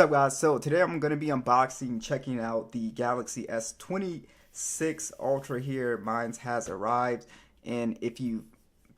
up, guys? So today I'm going to be unboxing, checking out the Galaxy S26 Ultra here. Mine has arrived, and if you've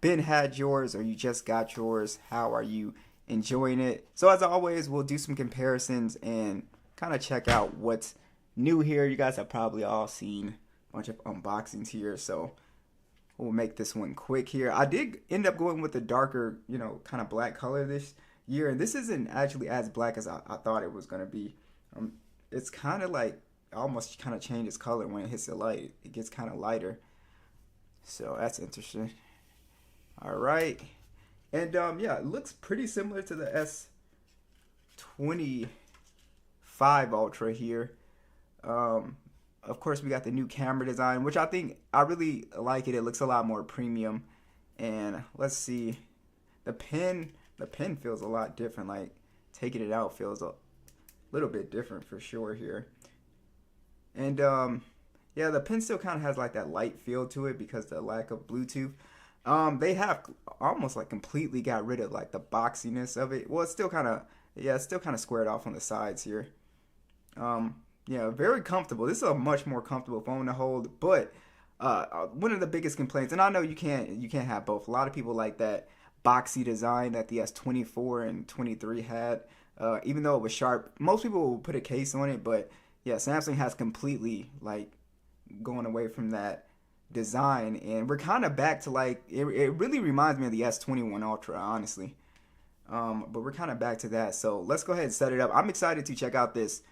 had yours or you just got yours, how are you enjoying it? So as always, we'll do some comparisons and kind of check out what's new here. You guys have probably all seen a bunch of unboxings here, so we'll make this one quick here. I did end up going with the darker, kind of black color this year, and this isn't actually as black as I thought it was going to be. It's kind of like almost kind of changes color when it hits the light. It gets kind of lighter, so that's interesting. All right, and yeah, it looks pretty similar to the S25 Ultra here. Of course, we got the new camera design, which I really like it. It looks a lot more premium. And let's see, the pen feels a lot different. Like taking it out feels a little bit different for sure here. And yeah, the pen still kind of has like that light feel to it because of the lack of Bluetooth. They have almost like completely got rid of like the boxiness of it. Well, it's still kind of, yeah, it's still kind of squared off on the sides here. Yeah, very comfortable. This is a much more comfortable phone to hold. But one of the biggest complaints, and I know you can't have both. A lot of people like that boxy design that the S24 and 23 had. Even though it was sharp, most people will put a case on it. But yeah, Samsung has completely like gone away from that design, and we're kind of back to like it really reminds me of the S21 Ultra, honestly. But we're kind of back to that. So let's go ahead and set it up. I'm excited to check out this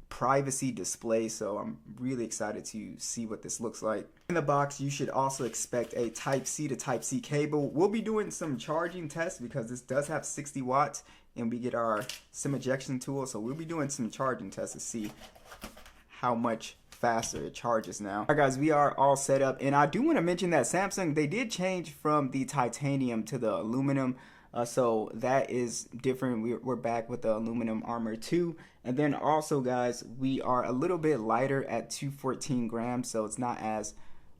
privacy display, so I'm really excited to see what this looks like. In the box, you should also expect a Type-C to Type-C cable. We'll be doing some charging tests because this does have 60 watts, and we get our SIM ejection tool, so we'll be doing some charging tests to see how much faster it charges now. Alright guys, we are all set up, and I do want to mention that Samsung, they did change from the titanium to the aluminum. So that is different. We're back with the aluminum armor 2. And then also, guys, we are a little bit lighter at 214 grams. So it's not as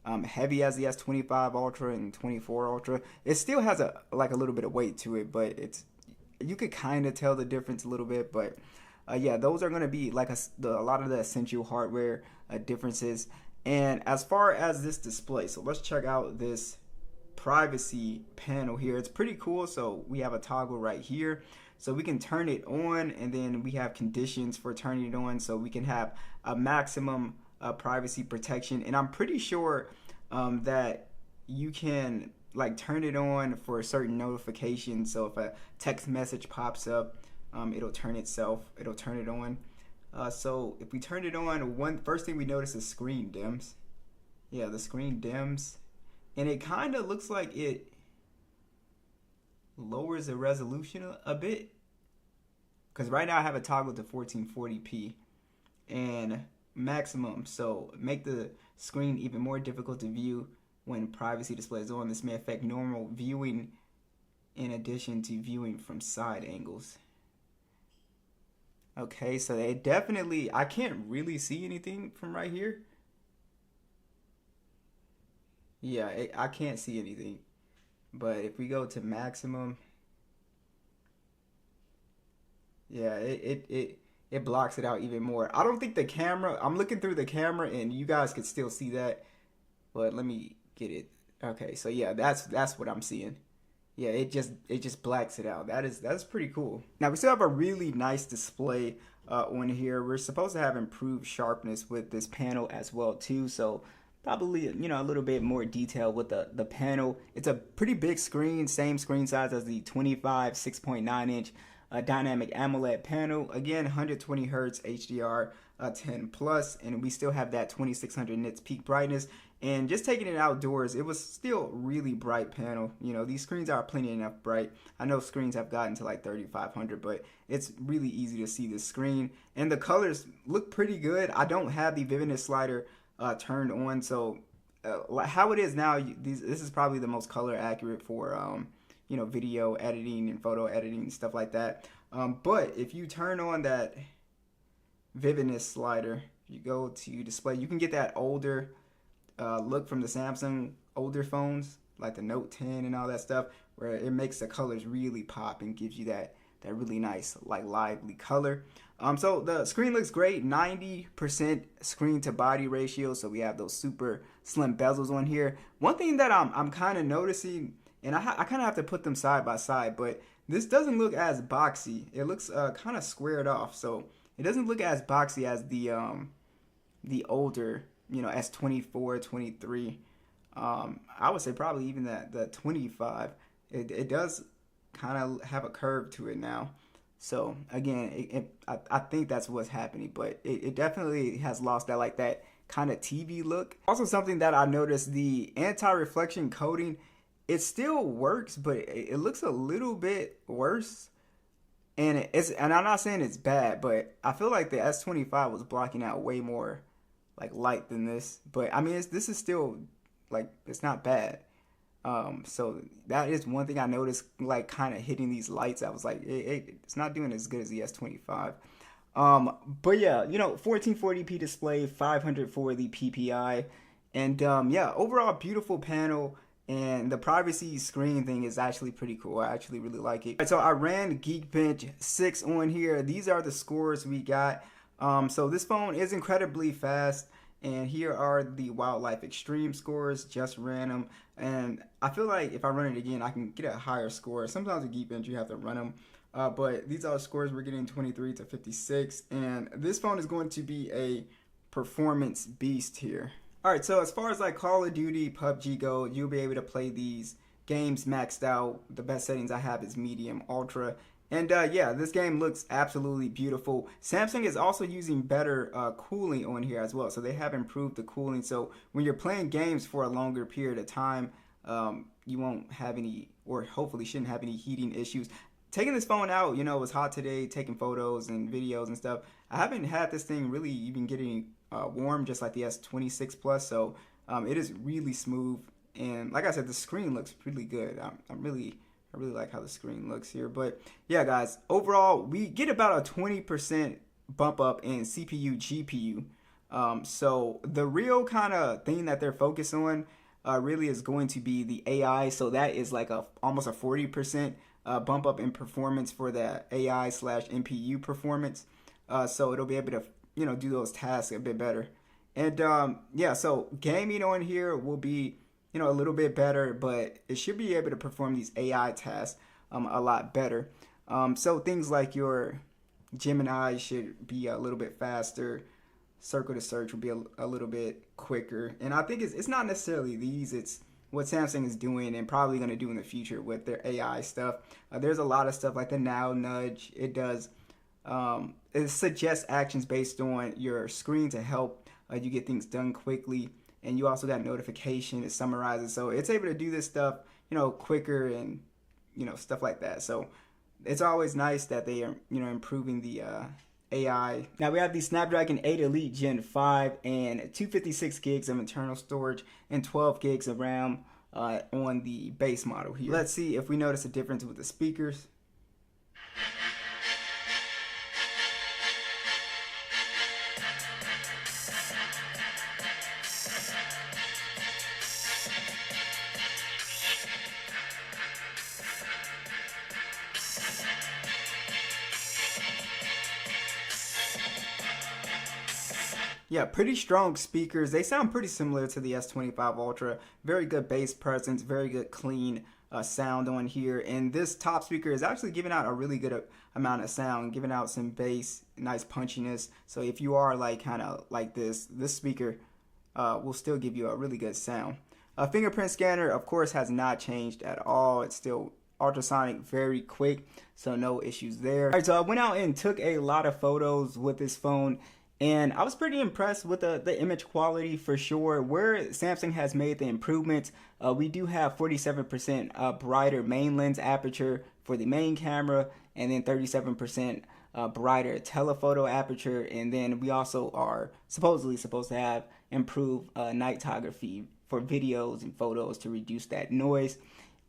heavy as the S25 Ultra and 24 Ultra. It still has a little bit of weight to it, but you could kind of tell the difference a little bit. But yeah, those are going to be like a lot of the essential hardware differences. And as far as this display, so let's check out this privacy panel here. It's pretty cool. So we have a toggle right here, so we can turn it on, and then we have conditions for turning it on, so we can have a maximum privacy protection. And I'm pretty sure that you can like turn it on for certain notifications. So if a text message pops up, it'll turn it on. So if we turn it on, first thing we notice is screen dims. Yeah, the screen dims. And it kind of looks like it lowers the resolution a bit. Because right now I have it toggled to 1440p and maximum. So make the screen even more difficult to view when privacy display is on. This may affect normal viewing in addition to viewing from side angles. Okay, so they definitely, I can't really see anything from right here. Yeah, I can't see anything. But if we go to maximum, yeah, it blocks it out even more. I don't think the camera, I'm looking through the camera and you guys could still see that. But let me get it. Okay, so yeah, that's what I'm seeing. Yeah, it just blacks it out. That's pretty cool. Now we still have a really nice display on here. We're supposed to have improved sharpness with this panel as well too. So probably, a little bit more detail with the panel. It's a pretty big screen, same screen size as the 25 6.9 inch dynamic AMOLED panel. Again, 120 Hertz HDR 10 plus, and we still have that 2600 nits peak brightness. And just taking it outdoors, it was still really bright panel. These screens are plenty enough bright. I know screens have gotten to like 3500, but it's really easy to see this screen. And the colors look pretty good. I don't have the vividness slider turned on, so how it is now, this is probably the most color accurate for video editing and photo editing and stuff like that. But if you turn on that vividness slider, you go to display, you can get that older look from the Samsung older phones, like the Note 10 and all that stuff, where it makes the colors really pop and gives you that really nice, like, lively color. So the screen looks great, 90% screen to body ratio. So we have those super slim bezels on here. One thing that I'm kind of noticing, and I kind of have to put them side by side, but this doesn't look as boxy. It looks kind of squared off, so it doesn't look as boxy as the older, S24, 23. I would say probably even the 25. It does kind of have a curve to it now. So again, I think that's what's happening, but it definitely has lost that kind of TV look. Also, something that I noticed, the anti-reflection coating, it still works, but it looks a little bit worse. And I'm not saying it's bad, but I feel like the S25 was blocking out way more light than this. But I mean, this is still it's not bad. So that is one thing I noticed, kind of hitting these lights. I was like, it's not doing as good as the S25. But yeah, 1440p display, 540 PPI, and yeah, overall beautiful panel. And the privacy screen thing is actually pretty cool. I actually really like it. So I ran Geekbench 6 on here. These are the scores we got. So this phone is incredibly fast. And here are the Wildlife Extreme scores. Just ran them. And I feel like if I run it again, I can get a higher score. Sometimes with Geekbench, you have to run them. But these are scores we're getting, 23 to 56. And this phone is going to be a performance beast here. Alright, so as far as Call of Duty, PUBG go, you'll be able to play these games maxed out. The best settings I have is medium, ultra. And yeah, this game looks absolutely beautiful. Samsung is also using better cooling on here as well. So they have improved the cooling. So when you're playing games for a longer period of time, you won't have any, or hopefully shouldn't have any heating issues. Taking this phone out, it was hot today, taking photos and videos and stuff. I haven't had this thing really even getting warm, just like the S26 Plus. So it is really smooth. And like I said, the screen looks really good. I really like how the screen looks here. But yeah, guys, overall, we get about a 20% bump up in CPU, GPU. So the real kind of thing that they're focused on really is going to be the AI. So that is almost a 40% bump up in performance for the AI / NPU performance. So it'll be able to, do those tasks a bit better. And yeah, so gaming on here will be, a little bit better, but it should be able to perform these AI tasks a lot better. So things like your Gemini should be a little bit faster. Circle to search will be a little bit quicker. And I think it's not necessarily these, it's what Samsung is doing and probably going to do in the future with their AI stuff. There's a lot of stuff like the Now Nudge. It does it suggests actions based on your screen to help you get things done quickly. And you also got notification, it summarizes. So it's able to do this stuff, quicker and, stuff like that. So it's always nice that they are, improving the AI. Now we have the Snapdragon 8 Elite Gen 5 and 256 gigs of internal storage and 12 gigs of RAM on the base model here. Let's see if we notice a difference with the speakers. Yeah, pretty strong speakers. They sound pretty similar to the S25 Ultra. Very good bass presence, very good clean sound on here. And this top speaker is actually giving out a really good amount of sound, giving out some bass, nice punchiness. So if you are kind of like this speaker will still give you a really good sound. Fingerprint scanner, of course, has not changed at all. It's still ultrasonic, very quick, so no issues there. All right, so I went out and took a lot of photos with this phone. And I was pretty impressed with the image quality for sure. Where Samsung has made the improvements, we do have 47% brighter main lens aperture for the main camera, and then 37% brighter telephoto aperture. And then we also are supposedly supposed to have improved nightography for videos and photos to reduce that noise.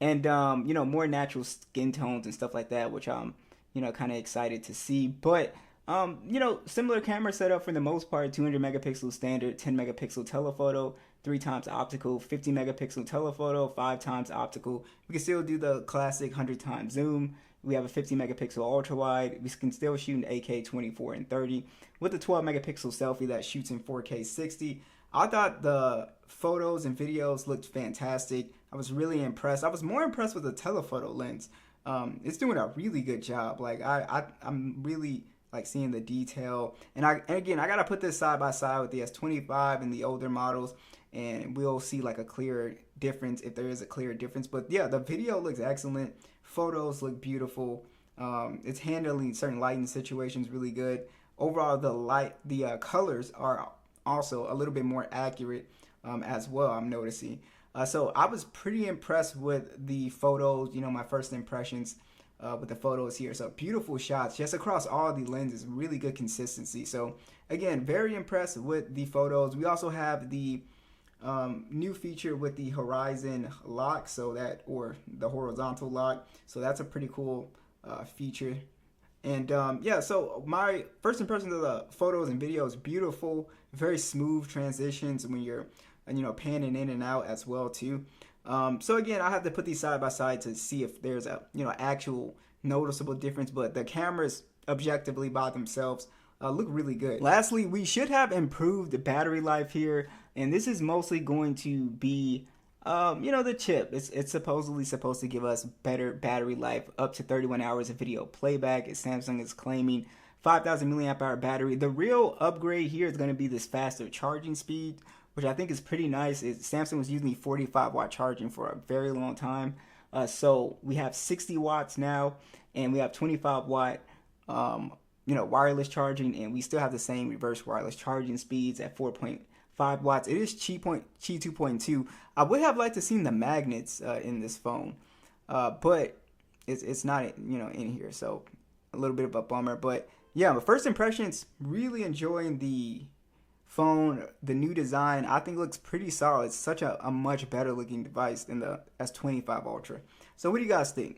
And, more natural skin tones and stuff like that, which I'm, kind of excited to see. But similar camera setup for the most part, 200 megapixel standard, 10 megapixel telephoto, 3 times optical, 50 megapixel telephoto, 5 times optical. We can still do the classic 100 times zoom. We have a 50 megapixel ultra wide. We can still shoot in 8K 24 and 30 with a 12 megapixel selfie that shoots in 4K 60. I thought the photos and videos looked fantastic. I was really impressed. I was more impressed with the telephoto lens. It's doing a really good job. Like I'm really like seeing the detail. And again, I gotta put this side by side with the S25 and the older models, and we'll see like a clear difference if there is a clear difference. But yeah, the video looks excellent. Photos look beautiful. It's handling certain lighting situations really good. Overall, the colors are also a little bit more accurate as well, I'm noticing. So I was pretty impressed with the photos, my first impressions with the photos here. So beautiful shots just across all the lenses, really good consistency. So again, very impressed with the photos. We also have the new feature with the horizon lock, or the horizontal lock. So that's a pretty cool feature. And yeah, so my first impressions of the photos and videos, beautiful, very smooth transitions when you're panning in and out as well too. So again, I have to put these side by side to see if there's a actual noticeable difference, but the cameras objectively by themselves look really good. Lastly, we should have improved battery life here, and this is mostly going to be the chip. It's supposedly supposed to give us better battery life, up to 31 hours of video playback. Samsung is claiming 5,000 milliamp hour battery. The real upgrade here is going to be this faster charging speed, which I think is pretty nice. Samsung was using 45 watt charging for a very long time. So we have 60 watts now, and we have 25 watt wireless charging, and we still have the same reverse wireless charging speeds at 4.5 watts. It is Qi 2.2. I would have liked to seen the magnets in this phone, but it's not in here, so a little bit of a bummer. But yeah, my first impressions, really enjoying the phone. The new design I think looks pretty solid. It's such a much better looking device than the S25 Ultra. So what do you guys think?